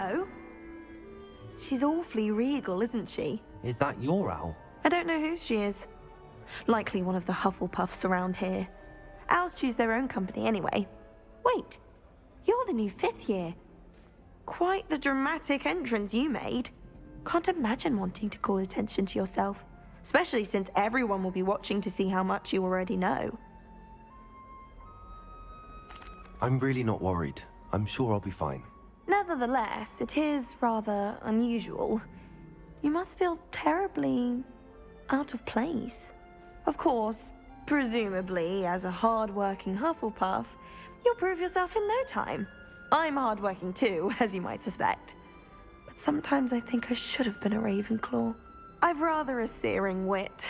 Hello. She's awfully regal, isn't she? Is that your owl? I don't know whose she is. Likely one of the Hufflepuffs around here. Owls choose their own company anyway. Wait, you're the new 5th year. Quite the dramatic entrance you made. Can't imagine wanting to call attention to yourself, especially since everyone will be watching to see how much you already know. I'm really not worried. I'm sure I'll be fine. Nevertheless, it is rather unusual. You must feel terribly out of place. Of course, presumably, as a hard-working Hufflepuff, you'll prove yourself in no time. I'm hard-working too, as you might suspect. But sometimes I think I should have been a Ravenclaw. I've rather a searing wit.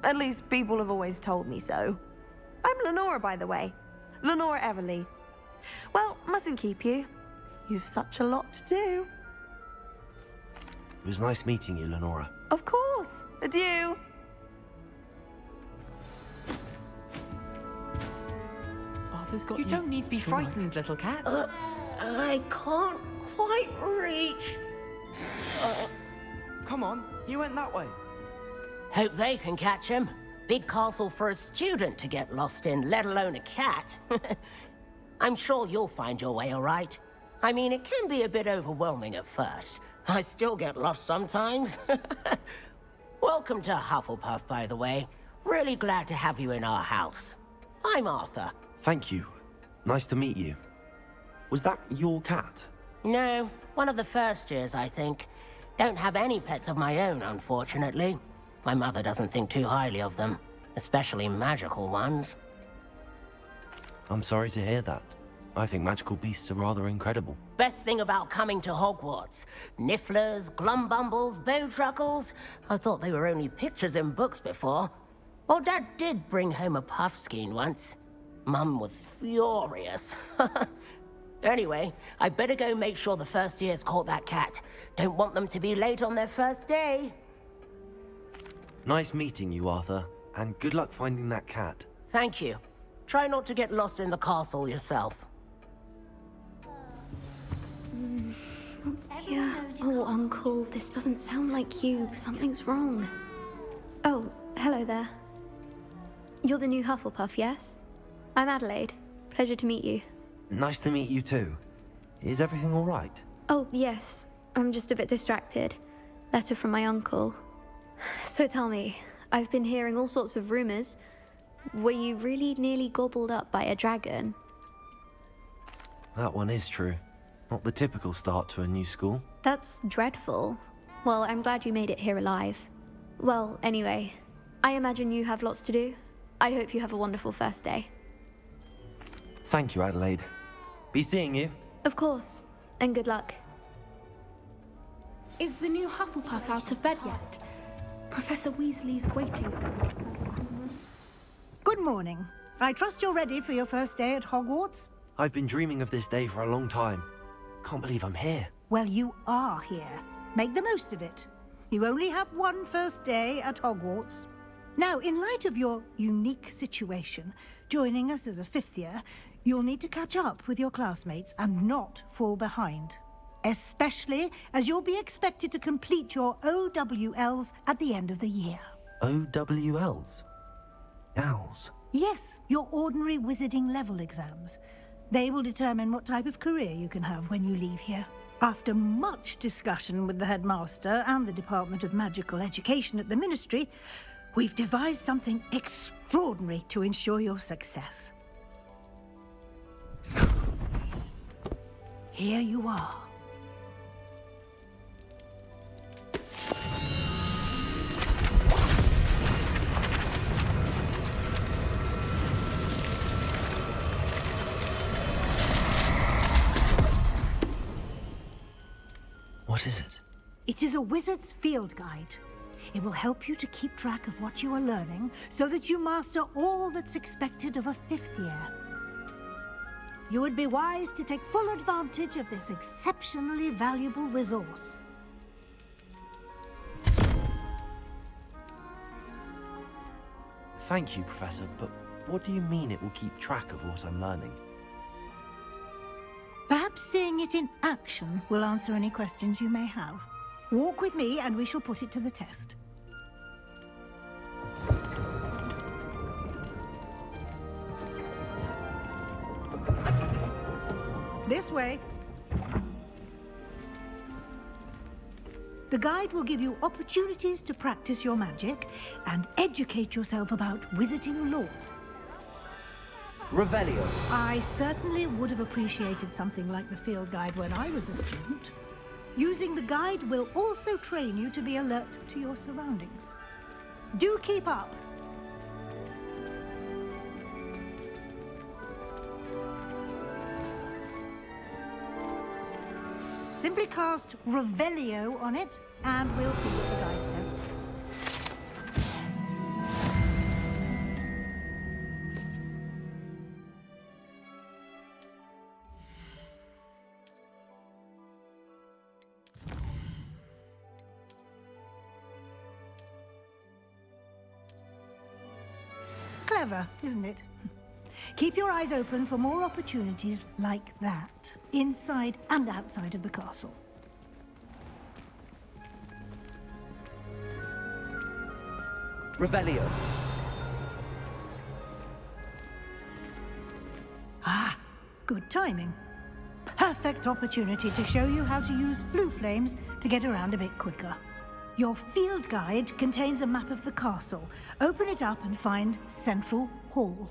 At least people have always told me so. I'm Lenora, by the way. Lenora Everly. Well, mustn't keep you. You've such a lot to do. It was nice meeting you, Lenora. Of course. Adieu. Arthur's got You don't need to be It's all right. frightened, little cat. I can't quite reach. Come on, you went that way. Hope they can catch him. Big castle for a student to get lost in, let alone a cat. I'm sure you'll find your way all right. I mean, it can be a bit overwhelming at first. I still get lost sometimes. Welcome to Hufflepuff, by the way. Really glad to have you in our house. I'm Arthur. Thank you. Nice to meet you. Was that your cat? No, one of the first years, I think. Don't have any pets of my own, unfortunately. My mother doesn't think too highly of them, especially magical ones. I'm sorry to hear that. I think magical beasts are rather incredible. Best thing about coming to Hogwarts. Nifflers, Glumbumbles, Bowtruckles. I thought they were only pictures in books before. Well, Dad did bring home a Puffskein once. Mum was furious. Anyway, I better go make sure the first years caught that cat. Don't want them to be late on their first day. Nice meeting you, Arthur. And good luck finding that cat. Thank you. Try not to get lost in the castle yourself. Yeah. Oh, Uncle, this doesn't sound like you. Something's wrong. Oh, hello there. You're the new Hufflepuff, yes? I'm Adelaide. Pleasure to meet you. Nice to meet you too. Is everything all right? Oh, yes. I'm just a bit distracted. Letter from my uncle. So tell me, I've been hearing all sorts of rumors. Were you really nearly gobbled up by a dragon? That one is true. Not the typical start to a new school. That's dreadful. Well, I'm glad you made it here alive. Well, anyway, I imagine you have lots to do. I hope you have a wonderful first day. Thank you, Adelaide. Be seeing you. Of course, and good luck. Is the new Hufflepuff out of bed yet? Professor Weasley's waiting. Good morning. I trust you're ready for your first day at Hogwarts? I've been dreaming of this day for a long time. Can't believe I'm here. Well, you are here. Make the most of it. You only have one first day at Hogwarts. Now, in light of your unique situation, joining us as a 5th year, you'll need to catch up with your classmates and not fall behind. Especially as you'll be expected to complete your OWLs at the end of the year. OWLs? Owls? Yes, your ordinary wizarding level exams. They will determine what type of career you can have when you leave here. After much discussion with the headmaster and the Department of Magical Education at the Ministry, we've devised something extraordinary to ensure your success. Here you are. What is it? It is a wizard's field guide. It will help you to keep track of what you are learning so that you master all that's expected of a 5th year. You would be wise to take full advantage of this exceptionally valuable resource. Thank you, Professor, but what do you mean it will keep track of what I'm learning? Perhaps seeing it in action will answer any questions you may have. Walk with me and we shall put it to the test. This way. The guide will give you opportunities to practice your magic and educate yourself about wizarding lore. Revelio. I certainly would have appreciated something like the field guide when I was a student. Using the guide will also train you to be alert to your surroundings. Do keep up. Simply cast Revelio on it, and we'll see what the guide says. Clever, isn't it? Keep your eyes open for more opportunities like that, inside and outside of the castle. Revelio. Ah, good timing. Perfect opportunity to show you how to use flue flames to get around a bit quicker. Your field guide contains a map of the castle. Open it up and find Central Hall.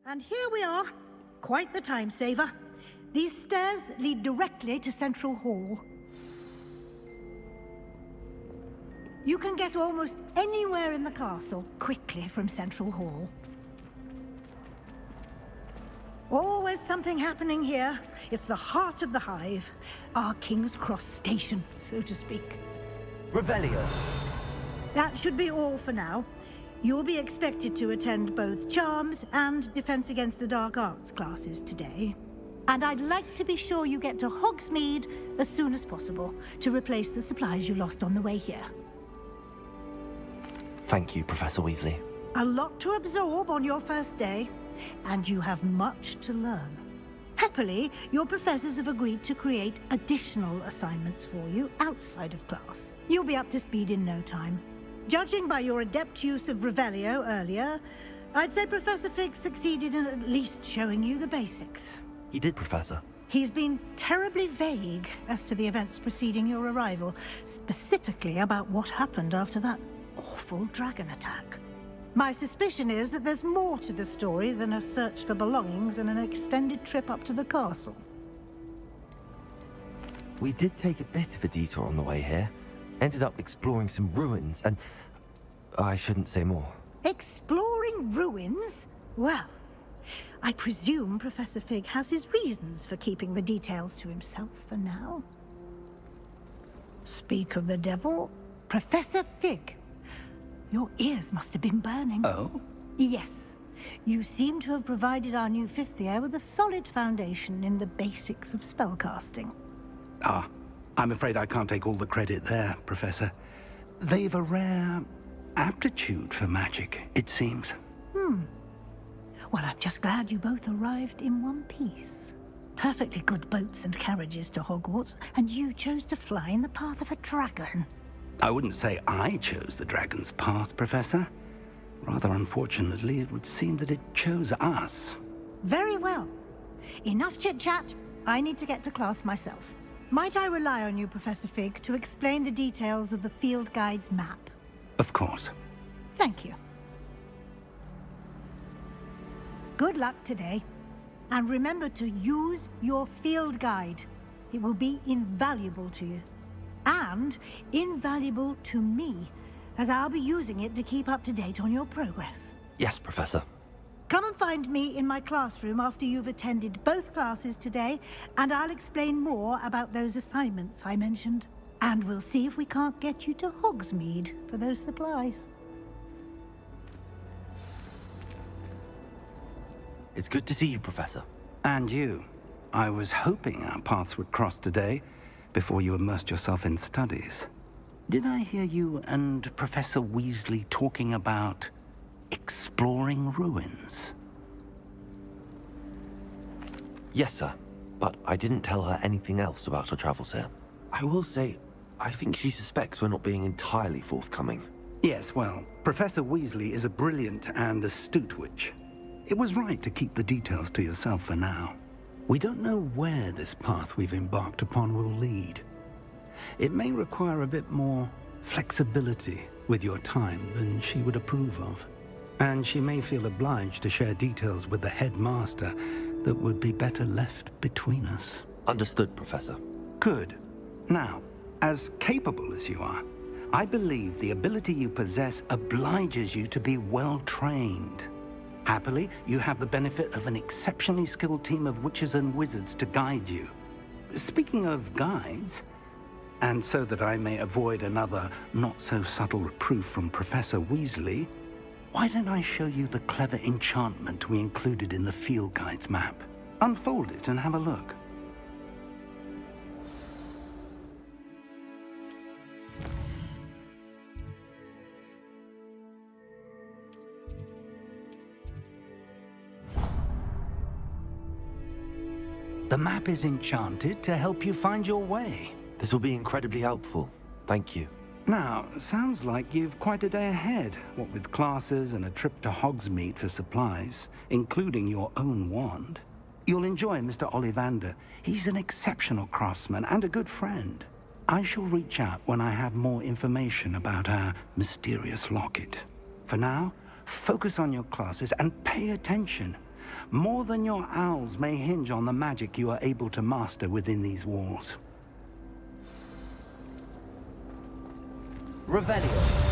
And here we are. Quite the time saver. These stairs lead directly to Central Hall. You can get almost anywhere in the castle quickly from Central Hall. Always something happening here. It's the heart of the hive. Our King's Cross station, so to speak. Revelio. That should be all for now. You'll be expected to attend both Charms and Defense Against the Dark Arts classes today. And I'd like to be sure you get to Hogsmeade as soon as possible to replace the supplies you lost on the way here. Thank you, Professor Weasley. A lot to absorb on your first day, and you have much to learn. Happily, your professors have agreed to create additional assignments for you outside of class. You'll be up to speed in no time. Judging by your adept use of Revelio earlier, I'd say Professor Fig succeeded in at least showing you the basics. He did, Professor. He's been terribly vague as to the events preceding your arrival, specifically about what happened after that awful dragon attack. My suspicion is that there's more to the story than a search for belongings and an extended trip up to the castle. We did take a bit of a detour on the way here. Ended up exploring some ruins, and I shouldn't say more. Exploring ruins? Well, I presume Professor Fig has his reasons for keeping the details to himself for now. Speak of the devil, Professor Fig. Your ears must have been burning. Oh? Yes. You seem to have provided our new fifth year with a solid foundation in the basics of spellcasting. Ah, I'm afraid I can't take all the credit there, Professor. They've a rare aptitude for magic, it seems. Well, I'm just glad you both arrived in one piece. Perfectly good boats and carriages to Hogwarts, and you chose to fly in the path of a dragon. I wouldn't say I chose the dragon's path, Professor. Rather unfortunately, it would seem that it chose us. Very well. Enough chit-chat. I need to get to class myself. Might I rely on you, Professor Fig, to explain the details of the field guide's map? Of course. Thank you. Good luck today. And remember to use your field guide. It will be invaluable to you. And invaluable to me, as I'll be using it to keep up to date on your progress. Yes, Professor. Come and find me in my classroom after you've attended both classes today, and I'll explain more about those assignments I mentioned. And we'll see if we can't get you to Hogsmeade for those supplies. It's good to see you, Professor. And you. I was hoping our paths would cross today, before you immersed yourself in studies. Did I hear you and Professor Weasley talking about exploring ruins? Yes, sir. But I didn't tell her anything else about our travels here. I will say, I think she suspects we're not being entirely forthcoming. Yes, well, Professor Weasley is a brilliant and astute witch. It was right to keep the details to yourself for now. We don't know where this path we've embarked upon will lead. It may require a bit more flexibility with your time than she would approve of. And she may feel obliged to share details with the headmaster that would be better left between us. Understood, Professor. Good. Now, as capable as you are, I believe the ability you possess obliges you to be well trained. Happily, you have the benefit of an exceptionally skilled team of witches and wizards to guide you. Speaking of guides, and so that I may avoid another not-so-subtle reproof from Professor Weasley, why don't I show you the clever enchantment we included in the field guide's map? Unfold it and have a look. The map is enchanted to help you find your way. This will be incredibly helpful. Thank you. Now, sounds like you've quite a day ahead, what with classes and a trip to Hogsmeade for supplies, including your own wand. You'll enjoy Mr. Ollivander. He's an exceptional craftsman and a good friend. I shall reach out when I have more information about our mysterious locket. For now, focus on your classes and pay attention. More than your owls may hinge on the magic you are able to master within these walls. Revelio.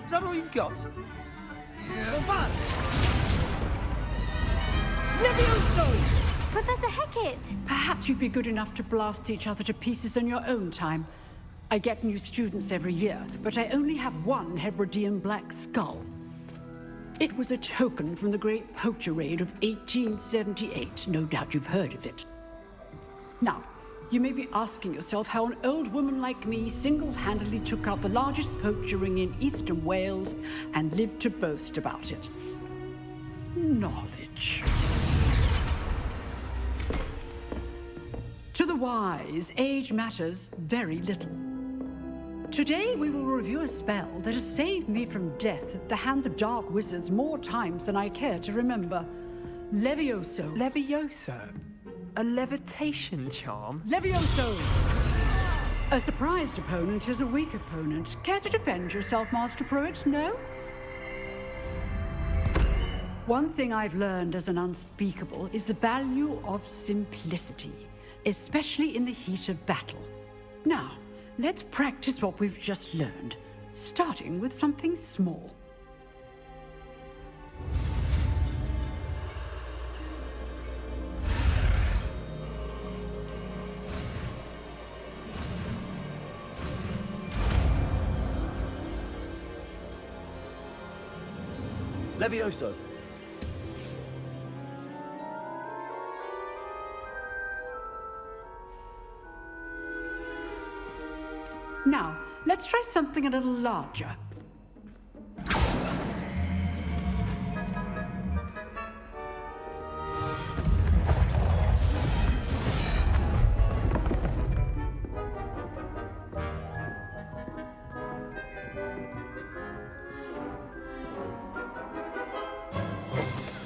Is that all you've got? Yeah. Levioso! Professor Hecat! Perhaps you'd be good enough to blast each other to pieces in your own time. I get new students every year, but I only have one Hebridean black skull. It was a token from the Great Poacher Raid of 1878. No doubt you've heard of it. Now, you may be asking yourself how an old woman like me single-handedly took out the largest poacher ring in eastern Wales and lived to boast about it. Knowledge. To the wise, age matters very little. Today we will review a spell that has saved me from death at the hands of dark wizards more times than I care to remember. Levioso. Levioso? A levitation charm? Levioso! A surprised opponent is a weak opponent. Care to defend yourself, Master Pruitt? No? One thing I've learned as an unspeakable is the value of simplicity, especially in the heat of battle. Now, let's practice what we've just learned, starting with something small. Levioso! Now, let's try something a little larger.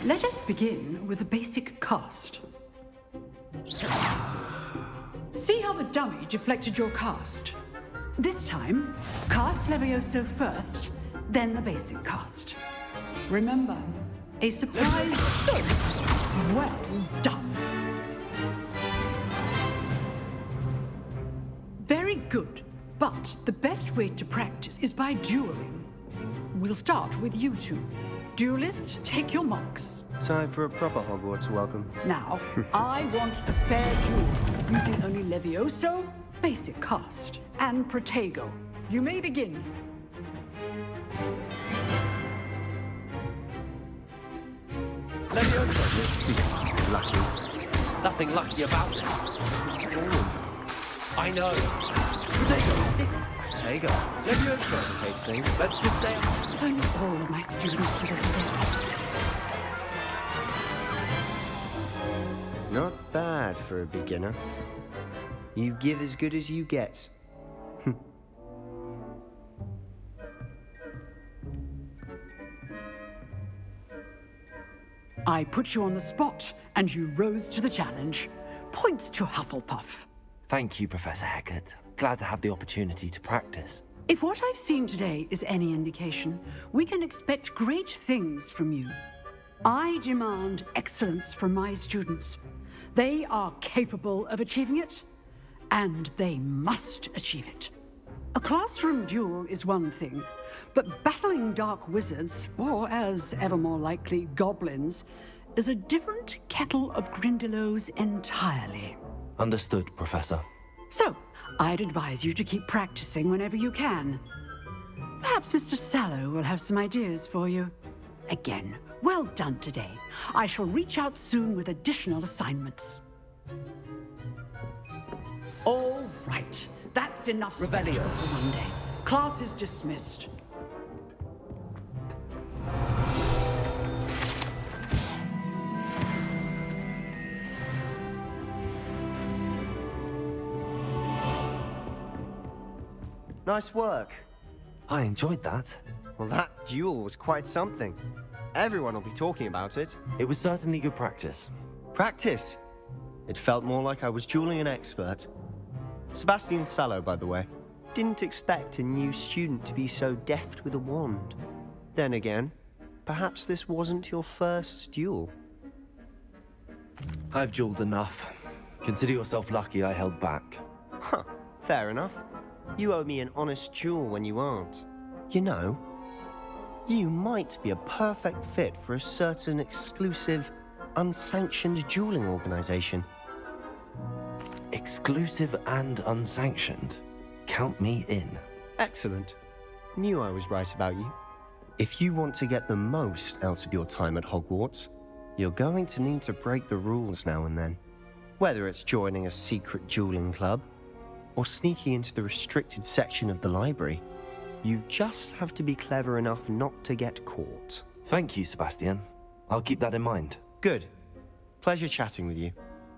Let us begin with the basic cast. See how the dummy deflected your cast? This time, cast Levioso first, then the basic cast. Remember, a surprise first. Well done. Very good, but the best way to practice is by dueling. We'll start with you two. Duelists, take your marks. Time for a proper Hogwarts welcome. Now, I want a fair duel, using only Levioso, basic cast, and Protego. You may begin. Levioso! Lucky. Nothing lucky about it. I know. Protego! Protego. Levioso case things. Let's just say I need all of my students to this day. Not bad for a beginner. You give as good as you get. I put you on the spot, and you rose to the challenge. Points to Hufflepuff. Thank you, Professor Hecat. Glad to have the opportunity to practice. If what I've seen today is any indication, we can expect great things from you. I demand excellence from my students. They are capable of achieving it, and they must achieve it. A classroom duel is one thing, but battling dark wizards, or as ever more likely, goblins, is a different kettle of Grindylows entirely. Understood, Professor. So, I'd advise you to keep practicing whenever you can. Perhaps Mr. Sallow will have some ideas for you. Again, well done today. I shall reach out soon with additional assignments. All right. That's enough Revelio. spectacle for one day. Class is dismissed. Nice work. I enjoyed that. Well, that duel was quite something. Everyone will be talking about it. It was certainly good practice. Practice. It felt more like I was dueling an expert. Sebastian Sallow, by the way. Didn't expect a new student to be so deft with a wand. Then again, perhaps this wasn't your first duel. I've dueled enough. Consider yourself lucky I held back. Huh, fair enough. You owe me an honest duel when you aren't. You know, you might be a perfect fit for a certain exclusive, unsanctioned dueling organization. Exclusive and unsanctioned. Count me in. Excellent. Knew I was right about you. If you want to get the most out of your time at Hogwarts, you're going to need to break the rules now and then. Whether it's joining a secret dueling club, or sneaking into the restricted section of the library, you just have to be clever enough not to get caught. Thank you, Sebastian. I'll keep that in mind. Good. Pleasure chatting with you.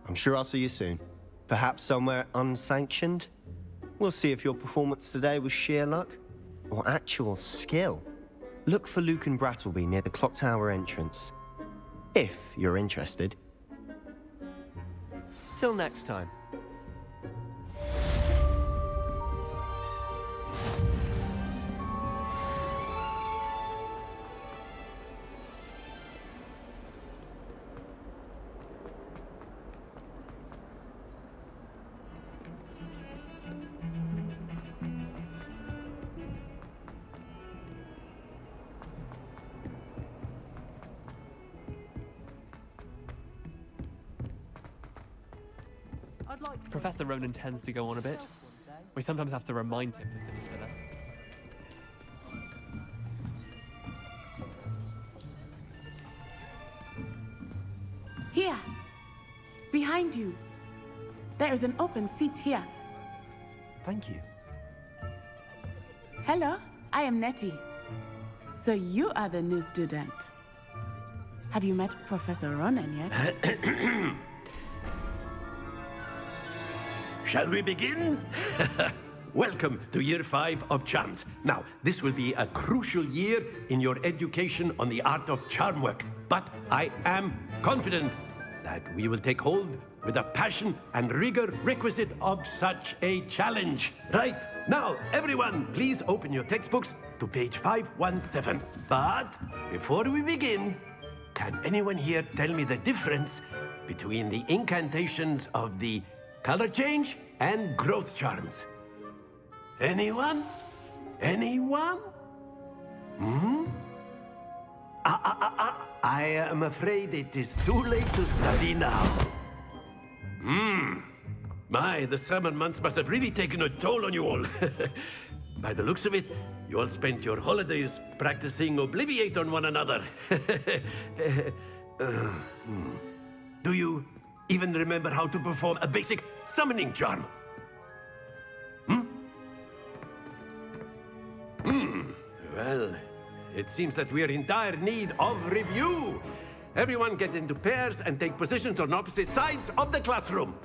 I'm sure I'll see you soon. Perhaps somewhere unsanctioned? We'll see if your performance today was sheer luck or actual skill. Look for Luke and Brattleby near the clock tower entrance, if you're interested. Till next time. Professor Ronan tends to go on a bit. We sometimes have to remind him to finish the lesson. Here. Behind you. There is an open seat here. Thank you. Hello, I am Nettie. So you are the new student. Have you met Professor Ronan yet? Shall we begin? Welcome to Year 5 of Charms. Now, this will be a crucial year in your education on the art of charm work. But I am confident that we will take hold with the passion and rigor requisite of such a challenge. Right, now, everyone, please open your textbooks to page 517. But before we begin, can anyone here tell me the difference between the incantations of the color change and growth charms? Anyone? Anyone? I am afraid it is too late to study now. My, the summer months must have really taken a toll on you all. By the looks of it, you all spent your holidays practicing Obliviate on one another. Do you even remember how to perform a basic summoning charm? Well, it seems that we are in dire need of review. Everyone get into pairs and take positions on opposite sides of the classroom.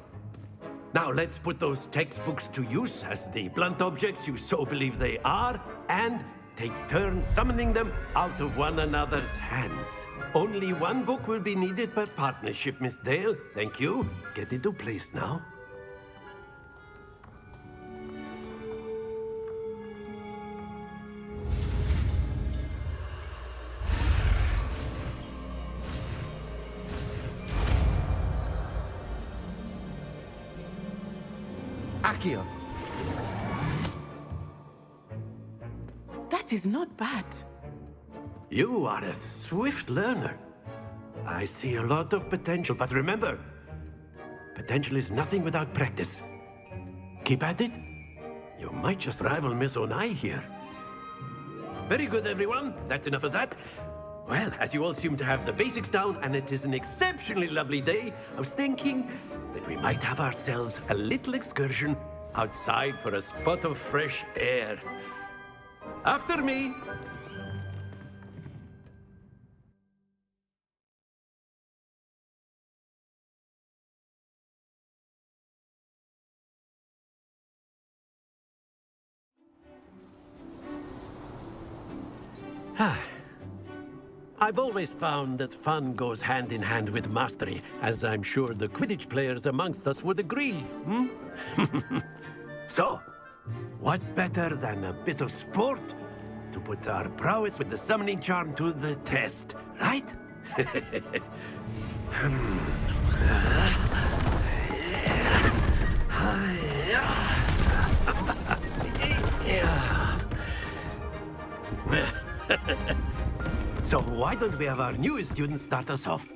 Now let's put those textbooks to use as the blunt objects you so believe they are, and take turns summoning them out of one another's hands. Only one book will be needed per partnership, Miss Dale. Thank you. Get into place now. Accio. That is not bad. You are a swift learner. I see a lot of potential, but remember, potential is nothing without practice. Keep at it. You might just rival Miss Onai here. Very good, everyone. That's enough of that. Well, as you all seem to have the basics down, and it is an exceptionally lovely day, I was thinking that we might have ourselves a little excursion outside for a spot of fresh air. After me. I've always found that fun goes hand in hand with mastery, as I'm sure the Quidditch players amongst us would agree, So, what better than a bit of sport to put our prowess with the summoning charm to the test, right? So why don't we have our newest student start us off?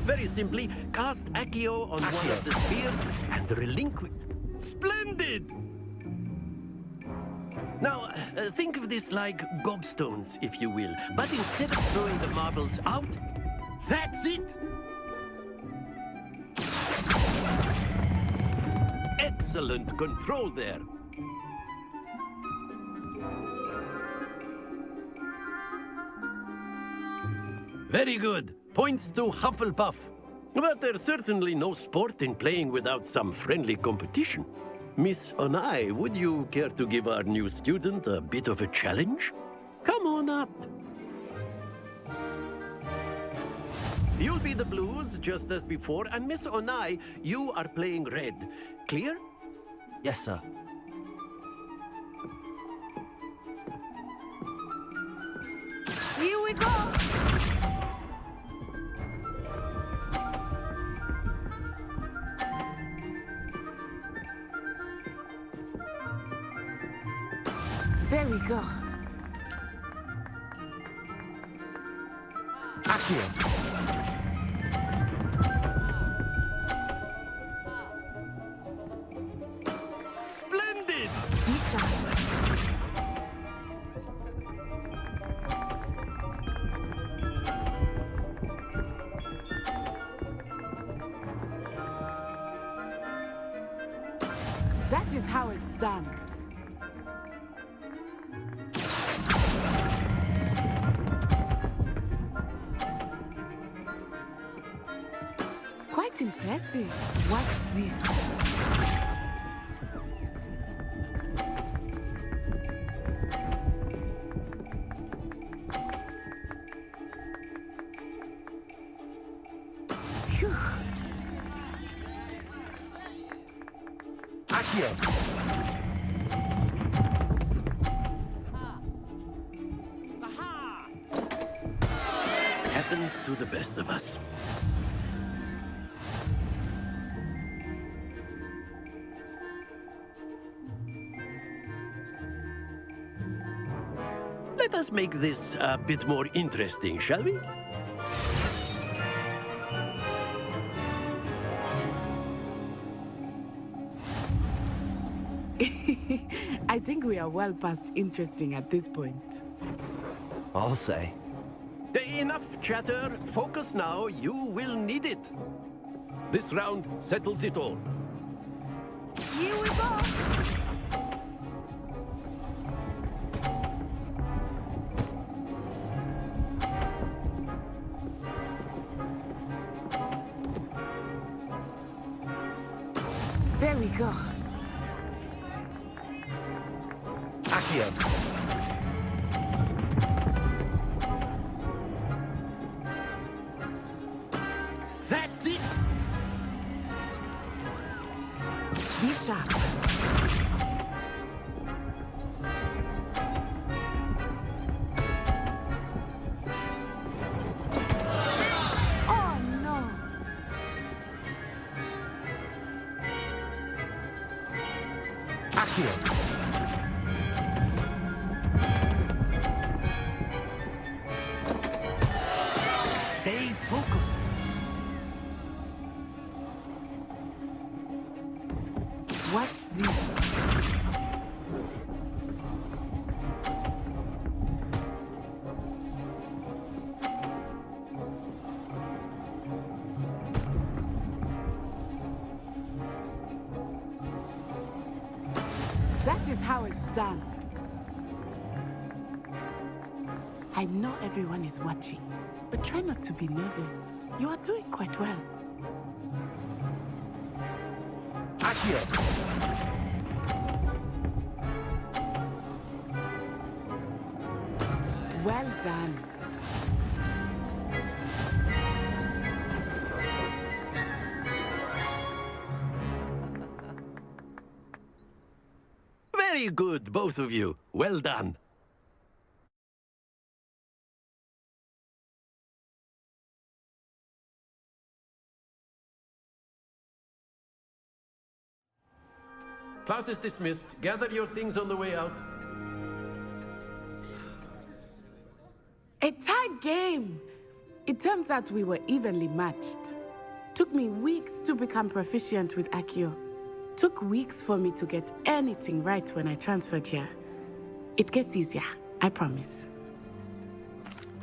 Very simply, cast Accio on one of the spheres and relinquish... Splendid! Now, think of this like gobstones, if you will. But instead of throwing the marbles out, that's it! Excellent control there. Very good. Points to Hufflepuff. But there's certainly no sport in playing without some friendly competition. Miss Onai, would you care to give our new student a bit of a challenge? Come on up. You'll be the blues, just as before, and Miss Onai, you are playing red. Clear? Yes, sir. Here we go. There we go. Accio. Splendid! Be shy. That is how it's done. Quite impressive. Watch this. Phew. Accio. Happens to the best of us. Let us make this a bit more interesting, shall we? I think we are well past interesting at this point. I'll say. Enough chatter. Focus now. You will need it. This round settles it all. Here we go! There we go. Accio. That's it! Be sharp. Oh no! Accio. Stay focused. Watch this. That is how it's done. I know everyone is watching, but try not to be nervous. You are doing quite well. Accio. Well done. Very good, both of you. Well done. Class is dismissed. Gather your things on the way out. A tight game. It turns out we were evenly matched. Took me weeks to become proficient with Accio. Took weeks for me to get anything right when I transferred here. It gets easier, I promise.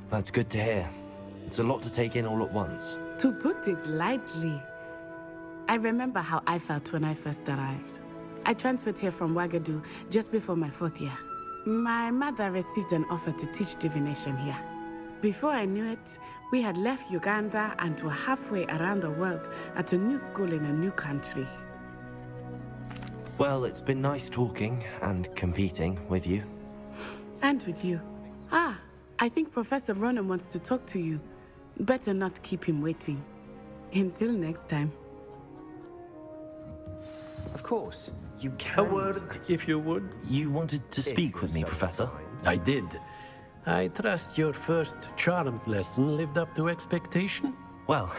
That's good to hear. It's a lot to take in all at once. To put it lightly, I remember how I felt when I first arrived. I transferred here from Wagadu just before my 4th year. My mother received an offer to teach divination here. Before I knew it, we had left Uganda and were halfway around the world at a new school in a new country. Well, it's been nice talking and competing with you. And with you. Ah, I think Professor Ronan wants to talk to you. Better not keep him waiting. Until next time. Of course, you can. A word, if you would. You wanted to speak with me, Professor? I did. I trust your first charms lesson lived up to expectation? Well,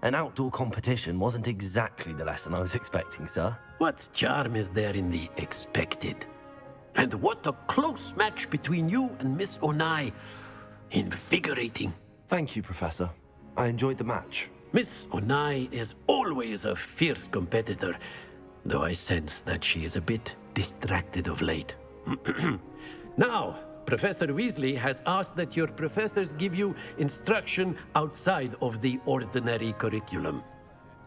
an outdoor competition wasn't exactly the lesson I was expecting, sir. What charm is there in the expected? And what a close match between you and Miss Onai. Invigorating. Thank you, Professor. I enjoyed the match. Miss Onai is always a fierce competitor, though I sense that she is a bit distracted of late. Now, Professor Weasley has asked that your professors give you instruction outside of the ordinary curriculum.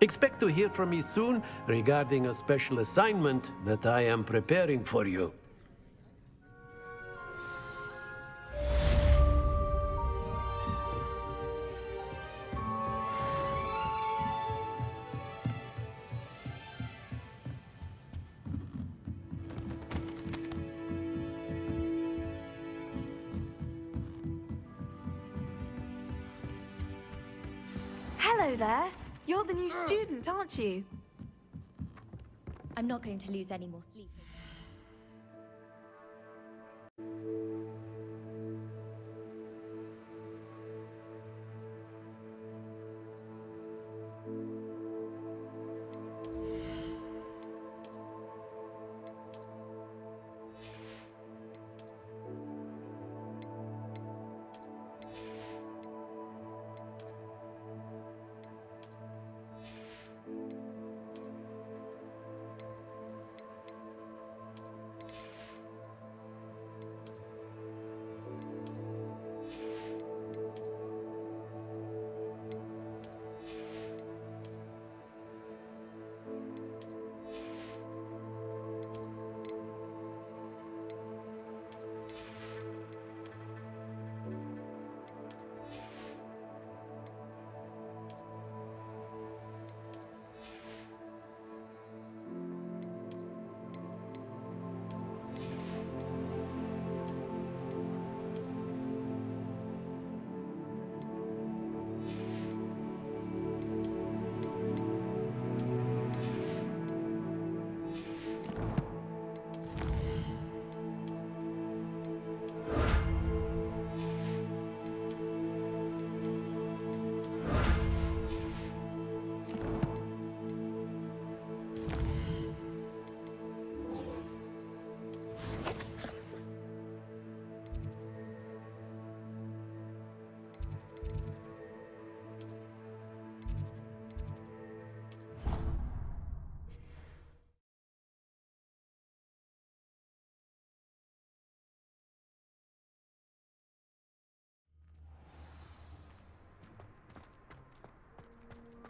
Expect to hear from me soon regarding a special assignment that I am preparing for you. Hello there. You're the new student, aren't you? I'm not going to lose any more sleep.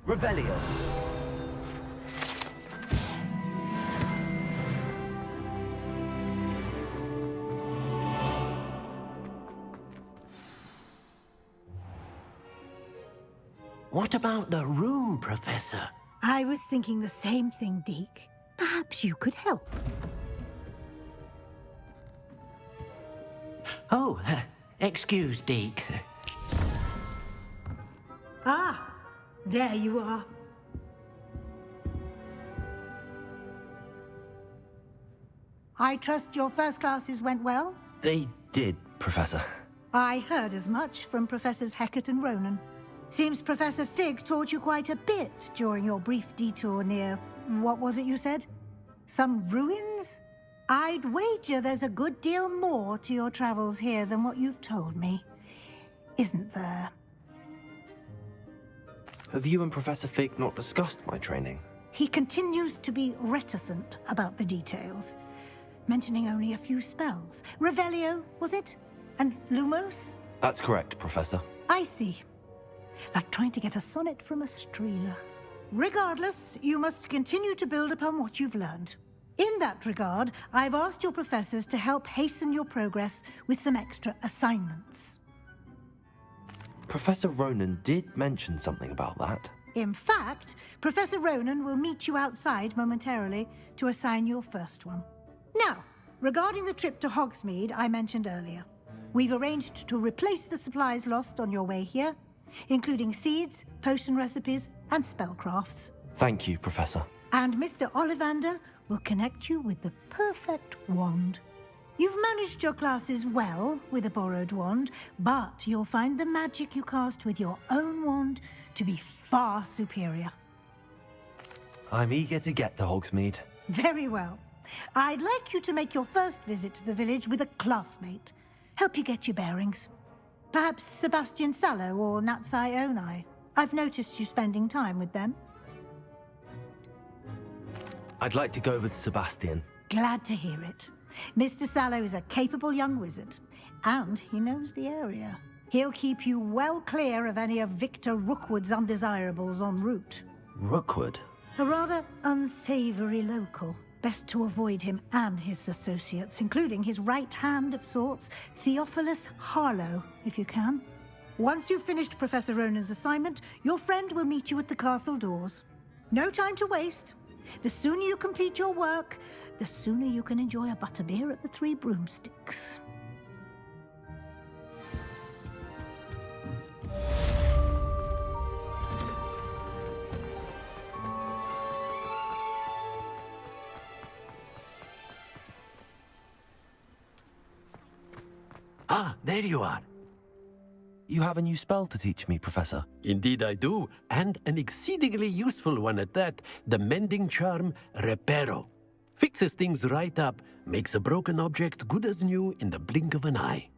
Revelio. What about the room, Professor? I was thinking the same thing, Deke. Perhaps you could help. Oh, excuse, Deke. Ah, there you are. I trust your first classes went well? They did, Professor. I heard as much from Professors Hecat and Ronan. Seems Professor Fig taught you quite a bit during your brief detour near... what was it you said? Some ruins? I'd wager there's a good deal more to your travels here than what you've told me. Isn't there? Have you and Professor Fig not discussed my training? He continues to be reticent about the details, mentioning only a few spells. Revelio, was it? And Lumos? That's correct, Professor. I see. Like trying to get a sonnet from a streeler. Regardless, you must continue to build upon what you've learned. In that regard, I've asked your professors to help hasten your progress with some extra assignments. Professor Ronan did mention something about that. In fact, Professor Ronan will meet you outside momentarily to assign your first one. Now, regarding the trip to Hogsmeade I mentioned earlier, we've arranged to replace the supplies lost on your way here, including seeds, potion recipes, and spellcrafts. Thank you, Professor. And Mr. Ollivander will connect you with the perfect wand. You've managed your classes well with a borrowed wand, but you'll find the magic you cast with your own wand to be far superior. I'm eager to get to Hogsmeade. Very well. I'd like you to make your first visit to the village with a classmate. Help you get your bearings. Perhaps Sebastian Sallow or Natsai Onai. I've noticed you spending time with them. I'd like to go with Sebastian. Glad to hear it. Mr. Sallow is a capable young wizard, and he knows the area. He'll keep you well clear of any of Victor Rookwood's undesirables en route. Rookwood? A rather unsavory local. Best to avoid him and his associates, including his right hand of sorts, Theophilus Harlow, if you can. Once you've finished Professor Ronan's assignment, your friend will meet you at the castle doors. No time to waste. The sooner you complete your work, the sooner you can enjoy a butterbeer at the Three Broomsticks. Ah, there you are. You have a new spell to teach me, Professor. Indeed I do, and an exceedingly useful one at that. The mending charm, Reparo. Fixes things right up, makes a broken object good as new in the blink of an eye.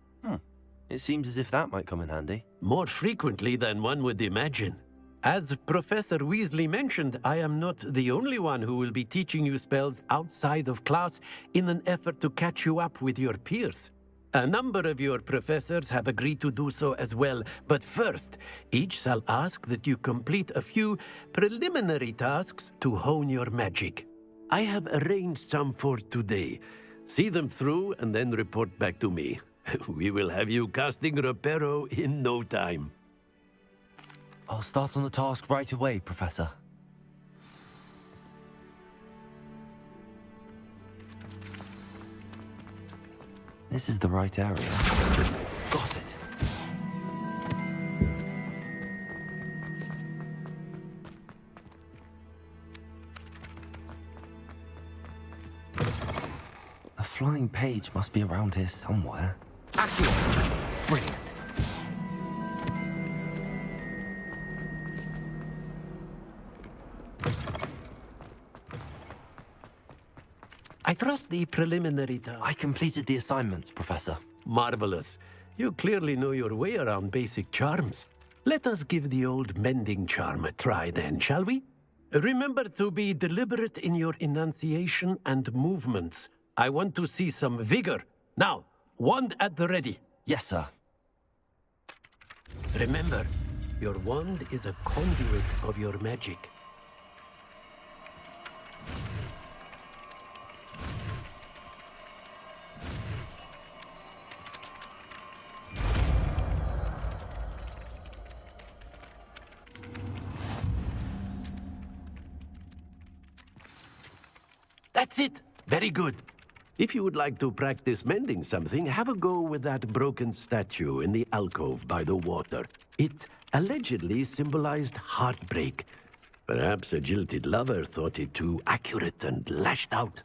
It seems as if that might come in handy. More frequently than one would imagine. As Professor Weasley mentioned, I am not the only one who will be teaching you spells outside of class in an effort to catch you up with your peers. A number of your professors have agreed to do so as well, but first, each shall ask that you complete a few preliminary tasks to hone your magic. I have arranged some for today. See them through and then report back to me. We will have you casting Reparo in no time. I'll start on the task right away, Professor. This is the right area. Got it. A flying page must be around here somewhere. Accio! Brilliant. I trust the preliminary task. I completed the assignments, Professor. Marvelous. You clearly know your way around basic charms. Let us give the old mending charm a try then, shall we? Remember to be deliberate in your enunciation and movements. I want to see some vigor. Now, wand at the ready. Yes, sir. Remember, your wand is a conduit of your magic. That's it. Very good. If you would like to practice mending something, have a go with that broken statue in the alcove by the water. It allegedly symbolized heartbreak. Perhaps a jilted lover thought it too accurate and lashed out.